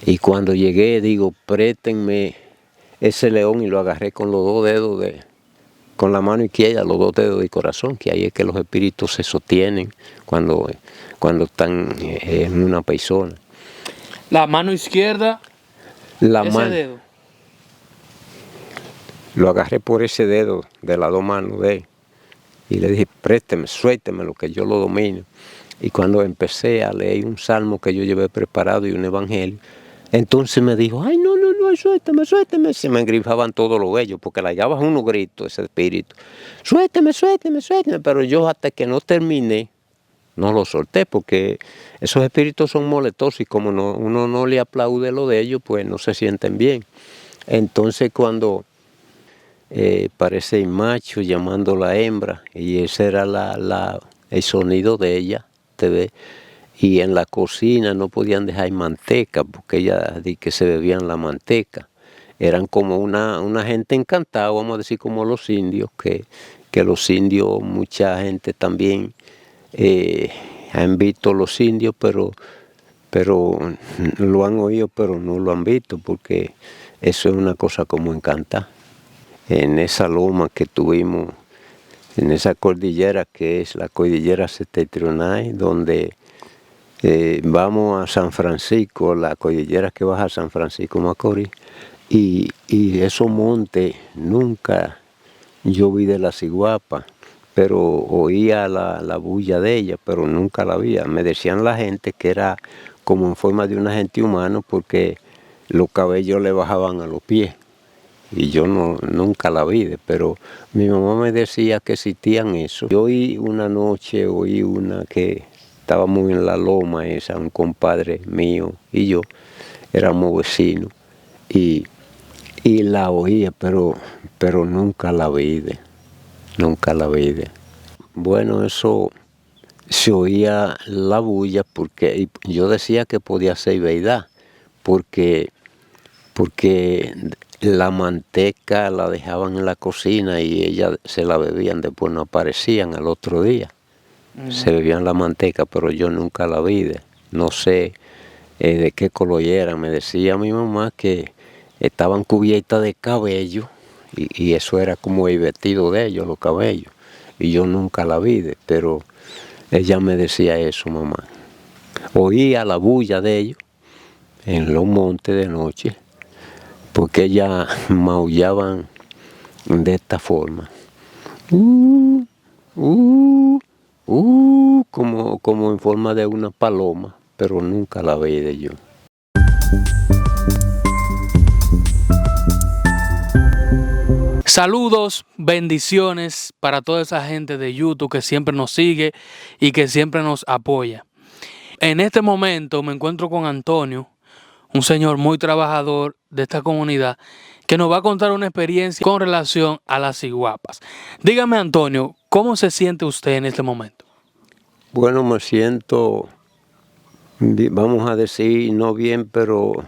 Y cuando llegué, digo, préstenme ese león, y lo agarré con los dos dedos con la mano izquierda, los dos dedos del corazón, que ahí es que los espíritus se sostienen cuando están en una persona. La mano izquierda, ese dedo. Lo agarré por ese dedo de las dos manos de él. Y le dije, présteme, suélteme lo que yo lo domino. Y cuando empecé a leer un salmo que yo llevé preparado y un evangelio, entonces me dijo, ay, no, suélteme, suélteme. Se me engrifaban todos los vellos, porque le hallaba unos gritos ese espíritu. Suélteme, suélteme, suélteme. Pero yo hasta que no terminé, no lo solté, porque esos espíritus son molestosos y como uno no le aplaude lo de ellos, pues no se sienten bien. Entonces cuando parece el macho llamando a la hembra, y ese era el sonido de ella, ¿te ves? Y en la cocina no podían dejar manteca, porque ella di que se bebían la manteca. Eran como una gente encantada, vamos a decir como los indios, que los indios, mucha gente también han visto los indios, pero lo han oído, pero no lo han visto, porque eso es una cosa como encantada. En esa loma que tuvimos, en esa cordillera que es la cordillera septentrional, donde vamos a San Francisco, la cordillera que baja a San Francisco Macorís, y esos montes nunca yo vi de la ciguapa, pero oía la bulla de ella, pero nunca la vi. Me decían la gente que era como en forma de un agente humano, porque los cabellos le bajaban a los pies. Y yo nunca la vi, pero mi mamá me decía que existían eso. Yo oí una que estábamos en la loma esa, un compadre mío y yo, éramos vecinos, y la oía, pero nunca la vi, nunca la vi. Bueno, eso se oía la bulla, porque yo decía que podía ser verdad, porque la manteca la dejaban en la cocina y ellas se la bebían, después no aparecían al otro día. Se bebían la manteca, pero yo nunca la vi. No sé de qué color eran. Me decía mi mamá que estaban cubiertas de cabello, y eso era como el vestido de ellos, los cabellos. Y yo nunca la vi, pero ella me decía eso, mamá. Oía la bulla de ellos en los montes de noche, porque ellas maullaban de esta forma. Como en forma de una paloma, pero nunca la vi de yo. Saludos, bendiciones para toda esa gente de YouTube que siempre nos sigue y que siempre nos apoya. En este momento me encuentro con Antonio, un señor muy trabajador de esta comunidad, que nos va a contar una experiencia con relación a las ciguapas. Dígame, Antonio, ¿cómo se siente usted en este momento? Bueno, me siento, vamos a decir, no bien, pero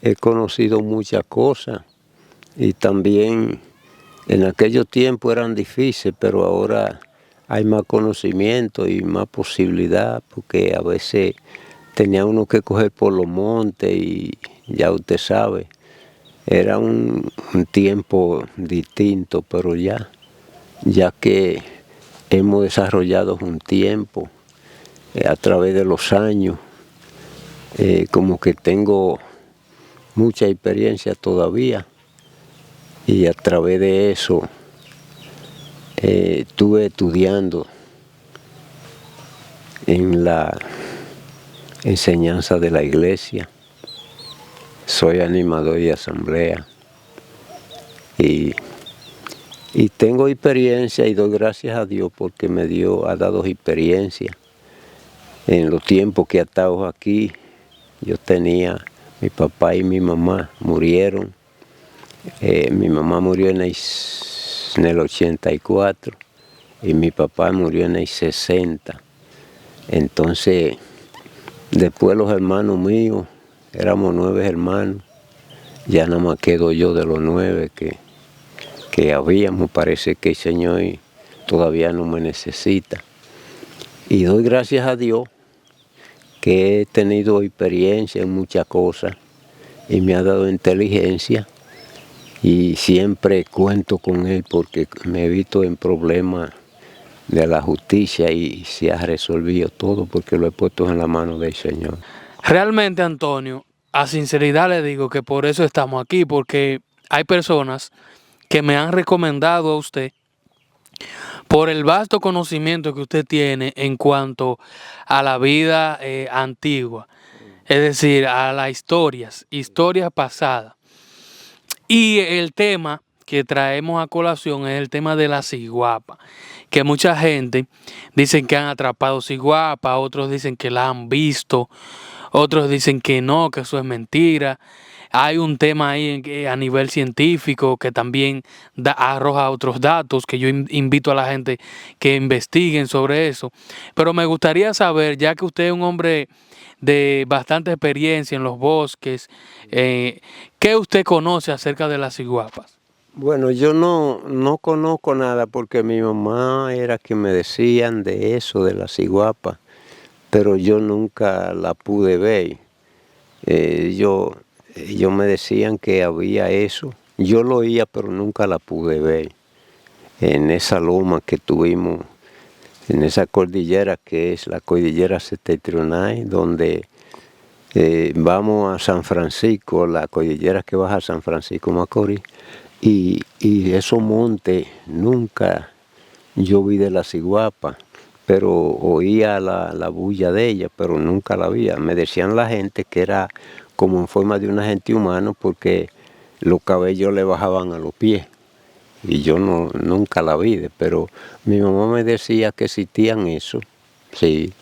he conocido muchas cosas, y también en aquellos tiempos eran difíciles, pero ahora hay más conocimiento y más posibilidad, porque a veces tenía uno que coger por los montes y ya usted sabe, era un tiempo distinto, pero ya que hemos desarrollado un tiempo a través de los años, como que tengo mucha experiencia todavía, y a través de eso estuve estudiando en la enseñanza de la iglesia. Soy animador de asamblea y tengo experiencia, y doy gracias a Dios porque ha dado experiencia. En los tiempos que he estado aquí, mi papá y mi mamá murieron. Mi mamá murió en el 84 y mi papá murió en el 60. Entonces, después los hermanos míos, éramos 9 hermanos, ya nada más quedo yo de los 9 que habíamos. Parece que el Señor todavía no me necesita. Y doy gracias a Dios que he tenido experiencia en muchas cosas y me ha dado inteligencia y siempre cuento con él porque me he visto en problemas de la justicia y se ha resolvido todo porque lo he puesto en la mano del Señor. Realmente, Antonio, a sinceridad le digo que por eso estamos aquí, porque hay personas que me han recomendado a usted por el vasto conocimiento que usted tiene en cuanto a la vida antigua, es decir, a las historias pasadas. Y el tema que traemos a colación es el tema de la ciguapa, que mucha gente dicen que han atrapado ciguapa, otros dicen que la han visto, otros dicen que no, que eso es mentira. Hay un tema ahí a nivel científico que también arroja otros datos que yo invito a la gente que investiguen sobre eso. Pero me gustaría saber, ya que usted es un hombre de bastante experiencia en los bosques, ¿qué usted conoce acerca de las ciguapas? Bueno, yo no conozco nada porque mi mamá era que me decían de eso, de la ciguapa, pero yo nunca la pude ver. Ellos me decían que había eso. Yo lo oía, pero nunca la pude ver. En esa loma que tuvimos, en esa cordillera que es la cordillera septentrional, donde vamos a San Francisco, la cordillera que baja a San Francisco Macorís, y esos montes nunca yo vi de la ciguapa, pero oía la bulla de ella, pero nunca la vi. Me decían la gente que era como en forma de un agente humano porque los cabellos le bajaban a los pies. Y yo nunca la vi, pero mi mamá me decía que existían eso, sí.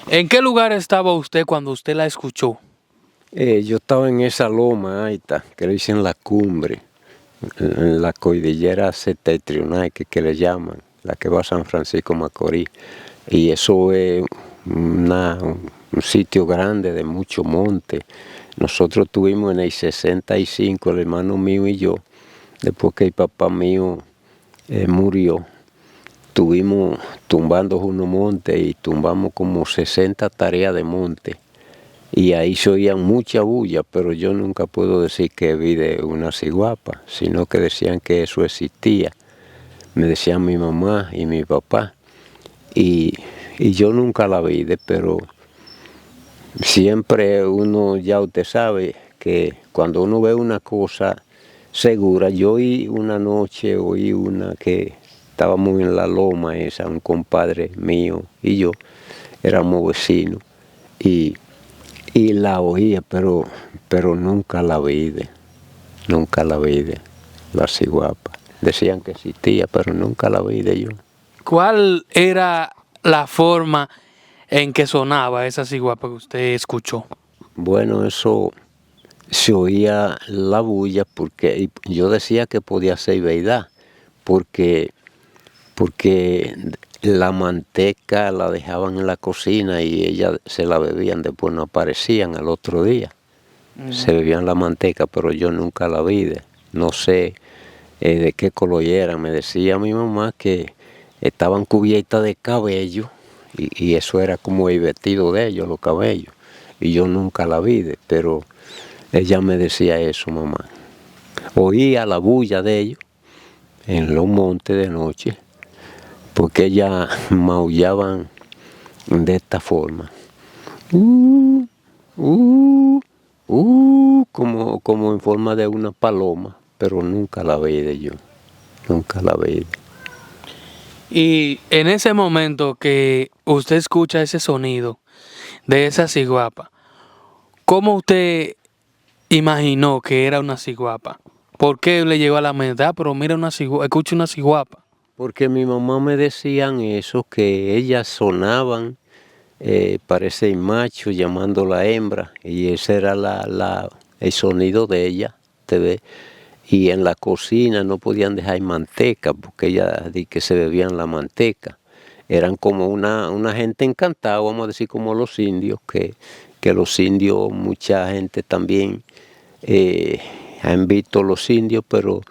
¿En qué lugar estaba usted cuando usted la escuchó? Yo estaba en esa loma alta, que le dicen la cumbre, en la cordillera septentrional, que le llaman, la que va a San Francisco Macorís. Y eso es un sitio grande de mucho monte. Nosotros tuvimos en el 65, el hermano mío y yo, después que el papá mío murió, estuvimos tumbando unos montes y tumbamos como 60 tareas de monte. Y ahí se oían mucha bulla, pero yo nunca puedo decir que vi de una ciguapa, sino que decían que eso existía. Me decían mi mamá y mi papá. Y yo nunca la vi, pero siempre uno, ya usted sabe, que cuando uno ve una cosa segura, yo oí una noche, oí una que estábamos en la loma esa, un compadre mío y yo, éramos vecinos, y la oía, pero nunca la vi, nunca la vi de la ciguapa. Decían que existía, pero nunca la vi de yo. ¿Cuál era la forma en que sonaba esa ciguapa que usted escuchó? Bueno, eso se oía la bulla porque yo decía que podía ser verdad, porque la manteca la dejaban en la cocina y ellas se la bebían, después no aparecían al otro día. Se bebían la manteca, pero yo nunca la vi, no sé de qué color era. Me decía mi mamá que estaban cubiertas de cabello y eso era como el vestido de ellos, los cabellos. Y yo nunca la vi, pero ella me decía eso, mamá. Oía la bulla de ellos en los montes de noche, porque ellas maullaban de esta forma. Como en forma de una paloma, pero nunca la vi de yo, nunca la vi. Y en ese momento que usted escucha ese sonido de esa ciguapa, ¿cómo usted imaginó que era una ciguapa? ¿Por qué le llegó a la mente? Pero mira escucha una ciguapa. Porque mi mamá me decían eso, que ellas sonaban, parece el macho llamando a la hembra, y ese era el sonido de ella, ¿te ves? Y en la cocina no podían dejar manteca, porque ellas di que se bebían la manteca. Eran como una gente encantada, vamos a decir como los indios, que los indios, mucha gente también han visto los indios, pero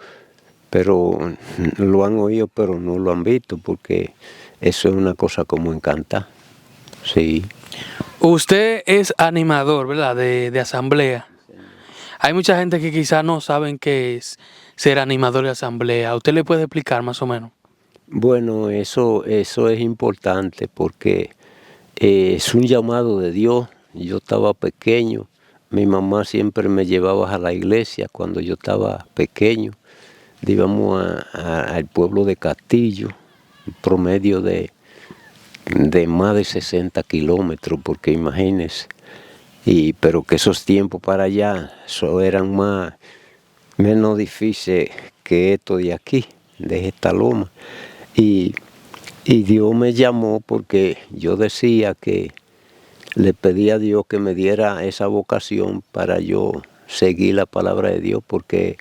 lo han oído, pero no lo han visto, porque eso es una cosa como encantada, sí. Usted es animador, ¿verdad? De asamblea. Hay mucha gente que quizás no saben qué es ser animador de asamblea. ¿Usted le puede explicar más o menos? Bueno, eso es importante porque es un llamado de Dios. Yo estaba pequeño, mi mamá siempre me llevaba a la iglesia cuando yo estaba pequeño. Íbamos al pueblo de Castillo, un promedio de más de 60 kilómetros, porque imagínense, pero que esos tiempos para allá eran menos difíciles que esto de aquí, de esta loma. Y Dios me llamó porque yo decía que le pedí a Dios que me diera esa vocación para yo seguir la palabra de Dios, porque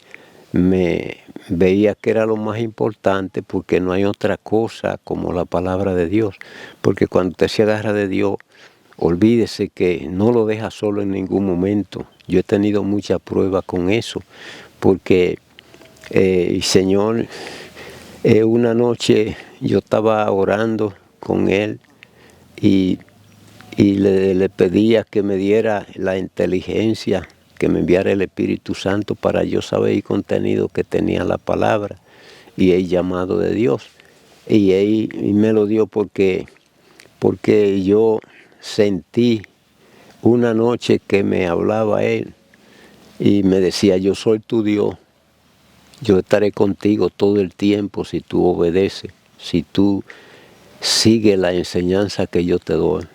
me veía que era lo más importante, porque no hay otra cosa como la palabra de Dios. Porque cuando usted se agarra de Dios, olvídese que no lo deja solo en ningún momento. Yo he tenido mucha prueba con eso, porque el Señor, una noche yo estaba orando con Él y le pedía que me diera la inteligencia, que me enviara el Espíritu Santo para yo saber el contenido que tenía la palabra y el llamado de Dios. Y me lo dio porque yo sentí una noche que me hablaba Él y me decía: yo soy tu Dios, yo estaré contigo todo el tiempo si tú obedeces, si tú sigues la enseñanza que yo te doy.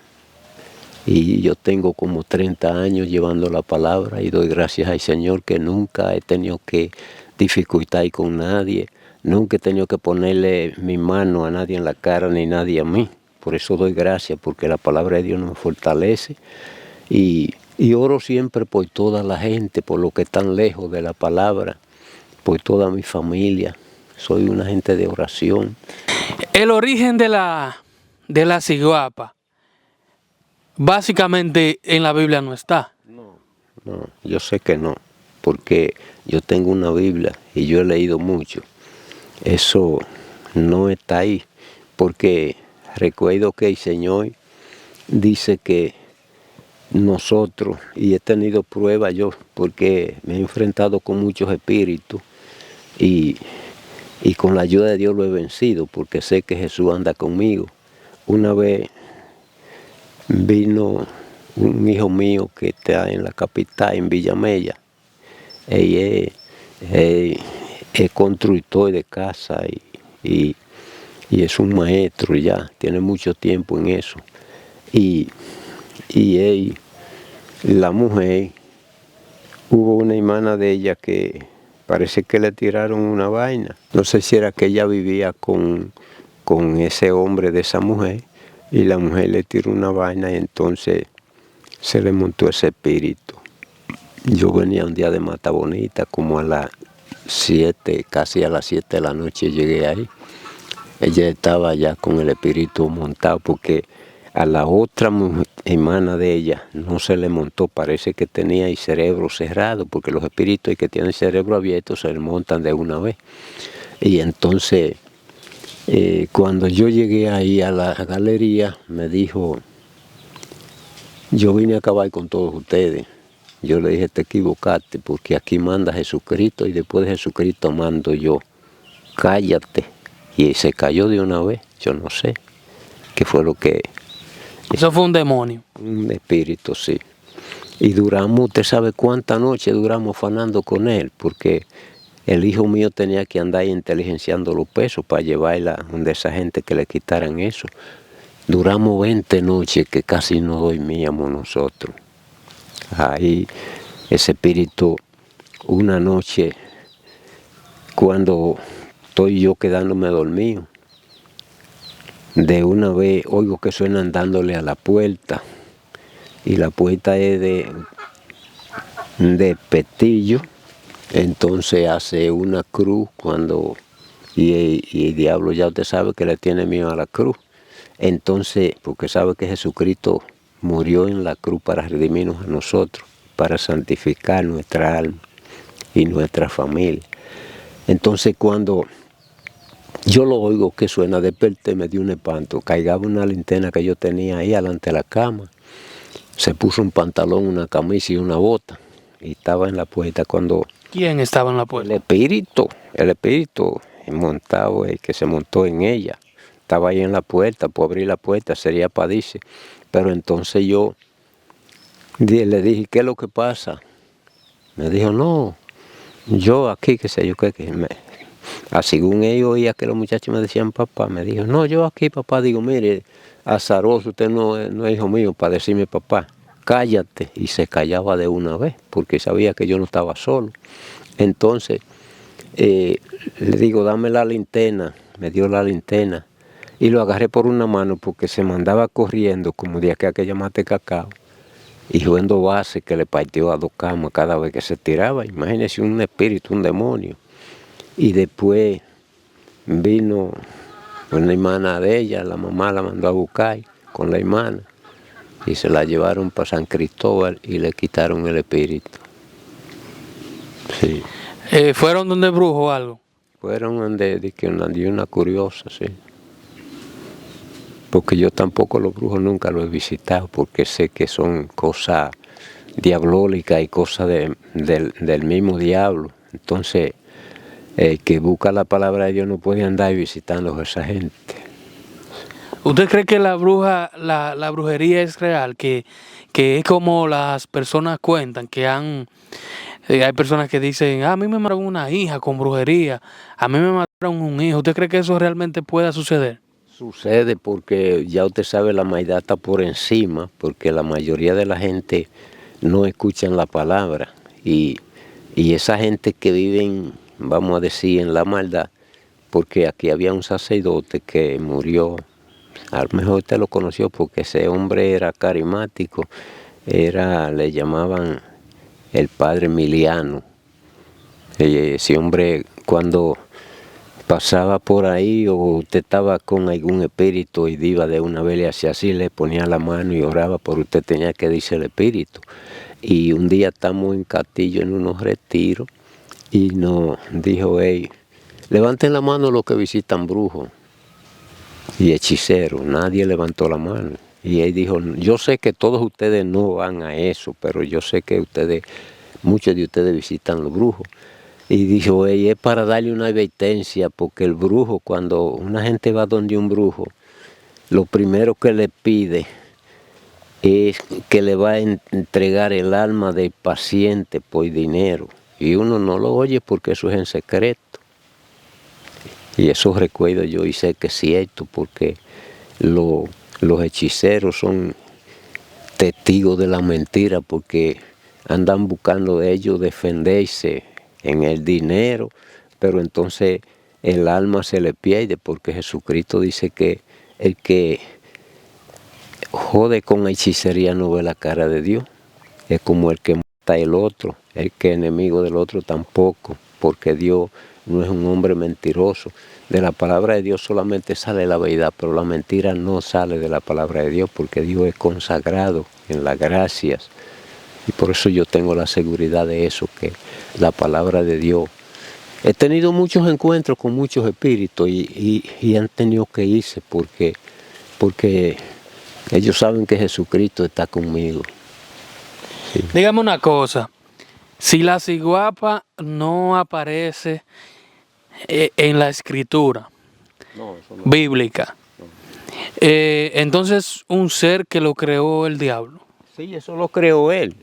Y yo tengo como 30 años llevando la palabra y doy gracias al Señor que nunca he tenido que dificultar con nadie, nunca he tenido que ponerle mi mano a nadie en la cara ni nadie a mí. Por eso doy gracias, porque la palabra de Dios me fortalece y oro siempre por toda la gente, por los que están lejos de la palabra, por toda mi familia. Soy una gente de oración. El origen de la ciguapa, básicamente en la Biblia no está. No, yo sé que no, porque yo tengo una Biblia y yo he leído mucho. Eso no está ahí, porque recuerdo que el Señor dice que nosotros, y he tenido pruebas yo, porque me he enfrentado con muchos espíritus y con la ayuda de Dios lo he vencido, porque sé que Jesús anda conmigo. Una vez vino un hijo mío que está en la capital, en Villamella. Él es constructor de casa y es un maestro ya, tiene mucho tiempo en eso. Y la mujer, hubo una hermana de ella que parece que le tiraron una vaina. No sé si era que ella vivía con ese hombre de esa mujer y la mujer le tiró una vaina y entonces se le montó ese espíritu. Yo venía un día de Mata Bonita, como a las 7, casi a las 7 de la noche llegué ahí. Ella estaba ya con el espíritu montado, porque a la otra hermana de ella no se le montó, parece que tenía el cerebro cerrado, porque los espíritus que tienen el cerebro abierto se le montan de una vez. Y entonces, cuando yo llegué ahí a la galería, me dijo: yo vine a acabar con todos ustedes. Yo le dije: te equivocaste, porque aquí manda Jesucristo y después de Jesucristo mando yo. Cállate. Y se cayó de una vez. Yo no sé qué fue lo que... Eso fue un demonio. Un espíritu, sí. Y duramos, usted sabe cuántas noches duramos fanando con él, porque el hijo mío tenía que andar inteligenciando los pesos para llevarla donde esa gente que le quitaran eso. Duramos 20 noches que casi no dormíamos nosotros. Ahí ese espíritu, una noche, cuando estoy yo quedándome dormido, de una vez oigo que suenan dándole a la puerta, y la puerta es de petillo. Entonces hace una cruz y el diablo ya usted sabe que le tiene miedo a la cruz. Entonces, porque sabe que Jesucristo murió en la cruz para redimirnos a nosotros, para santificar nuestra alma y nuestra familia. Entonces, cuando yo lo oigo que suena, desperté, me dio un espanto. Caigaba una linterna que yo tenía ahí delante de la cama se puso un pantalón, una camisa y una bota, y estaba en la puerta cuando ¿Quién estaba en la puerta? el espíritu montado, el que se montó en ella, estaba ahí en la puerta. Por abrir la puerta sería para dice, pero entonces yo le dije, ¿qué es lo que pasa? Me dijo, no, yo aquí, qué sé yo, según ellos oía que los muchachos me decían papá, me dijo, no, yo aquí papá, digo, mire, azaroso, usted no es hijo mío para decirme papá, cállate, y se callaba de una vez, porque sabía que yo no estaba solo. Entonces, le digo, dame la linterna, me dio la linterna, y lo agarré por una mano porque se mandaba corriendo como de aquella que llamaste cacao, y jugando base que le partió a 2 camas cada vez que se tiraba. Imagínese un espíritu, un demonio. Y después vino una hermana de ella, la mamá la mandó a buscar con la hermana, y se la llevaron para San Cristóbal y le quitaron el espíritu. Sí. ¿Fueron donde el brujo o algo? Fueron donde una curiosa, sí. Porque yo tampoco los brujos nunca los he visitado, porque sé que son cosas diablólicas y cosas del mismo diablo. Entonces, el que busca la palabra de Dios no puede andar visitando a esa gente. ¿Usted cree que la brujería es real? Que es como las personas cuentan, que hay personas que dicen, a mí me mataron una hija con brujería, a mí me mataron un hijo. ¿Usted cree que eso realmente pueda suceder? Sucede porque ya usted sabe, la maldad está por encima, porque la mayoría de la gente no escuchan la palabra. Y esa gente que viven, vamos a decir, en la maldad, porque aquí había un sacerdote que murió, a lo mejor usted lo conoció porque ese hombre era carismático, le llamaban el padre Emiliano. Ese hombre, cuando pasaba por ahí o usted estaba con algún espíritu y iba de una vez, le hacía así, le ponía la mano y oraba por usted, tenía que decir el espíritu. Y un día estamos en Castillo en unos retiros y nos dijo, hey, levanten la mano los que visitan brujos y hechiceros. Nadie levantó la mano. Y él dijo, yo sé que todos ustedes no van a eso, pero yo sé que muchos de ustedes visitan los brujos. Y dijo, es para darle una advertencia, porque el brujo, cuando una gente va donde un brujo, lo primero que le pide es que le va a entregar el alma del paciente por dinero. Y uno no lo oye porque eso es en secreto. Y eso recuerdo yo y sé que es cierto, porque los hechiceros son testigos de la mentira, porque andan buscando de ellos defenderse en el dinero, pero entonces el alma se le pierde, porque Jesucristo dice que el que jode con hechicería no ve la cara de Dios. Es como el que mata al otro, el que es enemigo del otro tampoco, porque Dios no es un hombre mentiroso. De la palabra de Dios solamente sale la verdad, pero la mentira no sale de la palabra de Dios, porque Dios es consagrado en las gracias. Y por eso yo tengo la seguridad de eso, que la palabra de Dios. He tenido muchos encuentros con muchos espíritus y han tenido que irse porque ellos saben que Jesucristo está conmigo. Sí. Dígame una cosa, si la ciguapa no aparece en la escritura bíblica, entonces un ser que lo creó el diablo. Sí, eso lo creó él,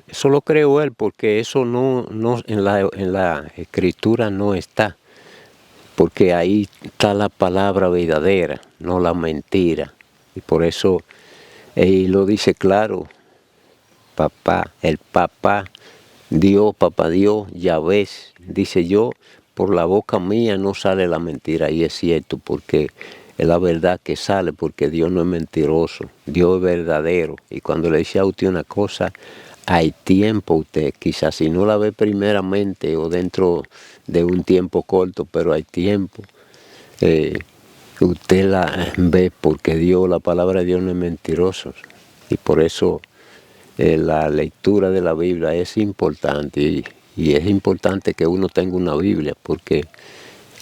porque eso no en la escritura no está, porque ahí está la palabra verdadera, no la mentira. Y por eso él lo dice claro, el papá Dios, ya ves, dice yo, por la boca mía no sale la mentira, y es cierto, porque es la verdad que sale, porque Dios no es mentiroso, Dios es verdadero. Y cuando le dice a usted una cosa, hay tiempo usted, quizás si no la ve primeramente o dentro de un tiempo corto, pero hay tiempo. Usted la ve, porque la palabra de Dios no es mentirosa. Y por eso la lectura de la Biblia es importante, y es importante que uno tenga una Biblia, porque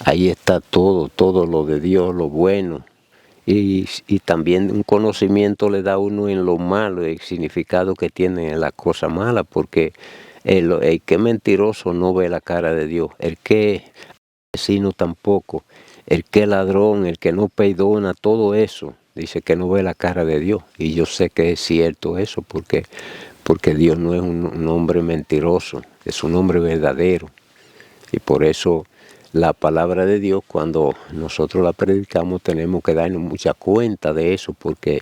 ahí está todo lo de Dios, lo bueno y también un conocimiento le da a uno en lo malo, el significado que tiene la cosa mala, porque el que es mentiroso no ve la cara de Dios, el que es asesino tampoco, el que es ladrón, el que no perdona, todo eso, dice que no ve la cara de Dios. Y yo sé que es cierto eso, porque Dios no es un hombre mentiroso, es un hombre verdadero. Y por eso la palabra de Dios, cuando nosotros la predicamos, tenemos que darnos mucha cuenta de eso, porque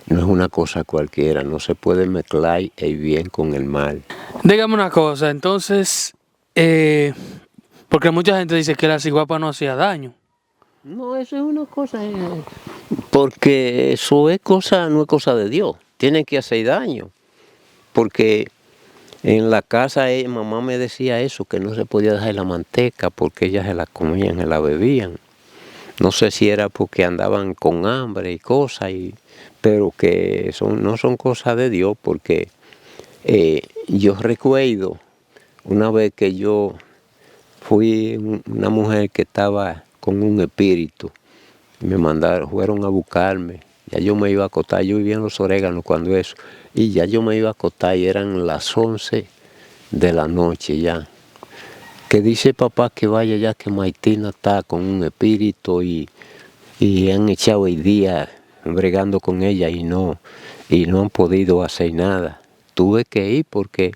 no es una cosa cualquiera, no se puede mezclar el bien con el mal. Dígame una cosa, entonces, porque mucha gente dice que la ciguapa no hacía daño. No, eso es una cosa, porque eso es cosa, no es cosa de Dios, tiene que hacer daño, porque en la casa mamá me decía eso, que no se podía dejar la manteca porque ellas se la comían, se la bebían. No sé si era porque andaban con hambre y cosas, pero que no son cosas de Dios, porque yo recuerdo una vez que yo fui una mujer que estaba con un espíritu, me fueron a buscarme, ya yo me iba a acostar, yo vivía en Los Oréganos cuando eso, y ya yo me iba a acostar y eran las 11 de la noche ya, que dice papá que vaya ya que Maitina está con un espíritu y han echado el día bregando con ella y no han podido hacer nada. Tuve que ir porque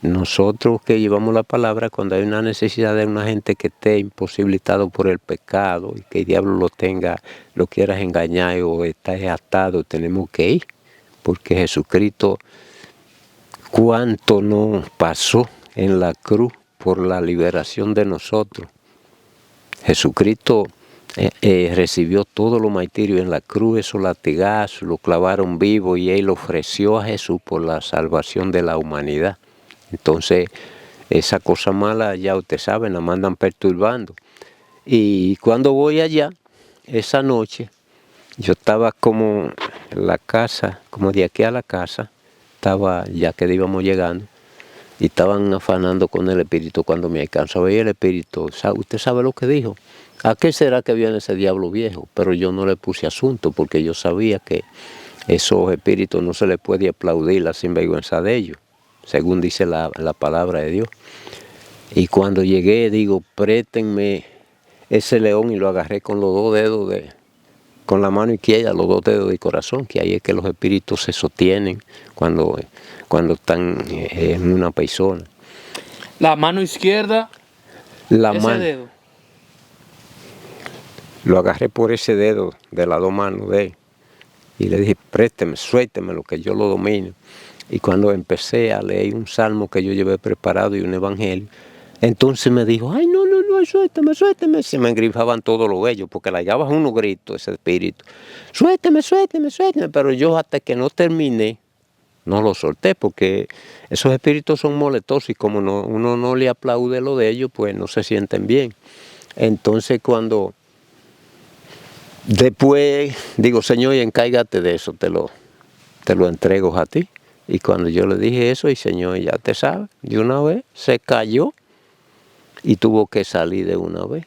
nosotros que llevamos la palabra, cuando hay una necesidad de una gente que esté imposibilitado por el pecado y que el diablo lo quieras engañar o está atado, tenemos que ir, porque Jesucristo, cuánto nos pasó en la cruz por la liberación de nosotros. Jesucristo recibió todos los martirios en la cruz, esos latigazos, lo clavaron vivo y él ofreció a Jesús por la salvación de la humanidad. Entonces, esa cosa mala ya usted sabe, la mandan perturbando. Y cuando voy allá, esa noche, yo estaba como en la casa, como de aquí a la casa, estaba ya que íbamos llegando, y estaban afanando con el espíritu. Cuando me alcanzó a ver el espíritu, usted sabe lo que dijo. ¿A qué será que viene ese diablo viejo? Pero yo no le puse asunto, porque yo sabía que esos espíritus no se les puede aplaudir la sinvergüenza de ellos, según dice la palabra de Dios. Y cuando llegué, digo, préstenme ese león, y lo agarré con los dos dedos con la mano izquierda, los dos dedos del corazón, que ahí es que los espíritus se sostienen cuando están en una persona. La mano izquierda, ese dedo. Lo agarré por ese dedo de las dos manos de él y le dije, présteme, suélteme lo que yo lo domino. Y cuando empecé a leer un salmo que yo llevé preparado y un evangelio, entonces me dijo, ay, no, suélteme. Se me engrifaban todos los vellos, porque le hallaba unos gritos ese espíritu. Suélteme. Pero yo hasta que no terminé, no lo solté, porque esos espíritus son molestosos y como uno no le aplaude lo de ellos, pues no se sienten bien. Entonces después digo, Señor, encárgate de eso, te lo entrego a ti. Y cuando yo le dije eso, el Señor ya te sabe, de una vez se cayó y tuvo que salir de una vez.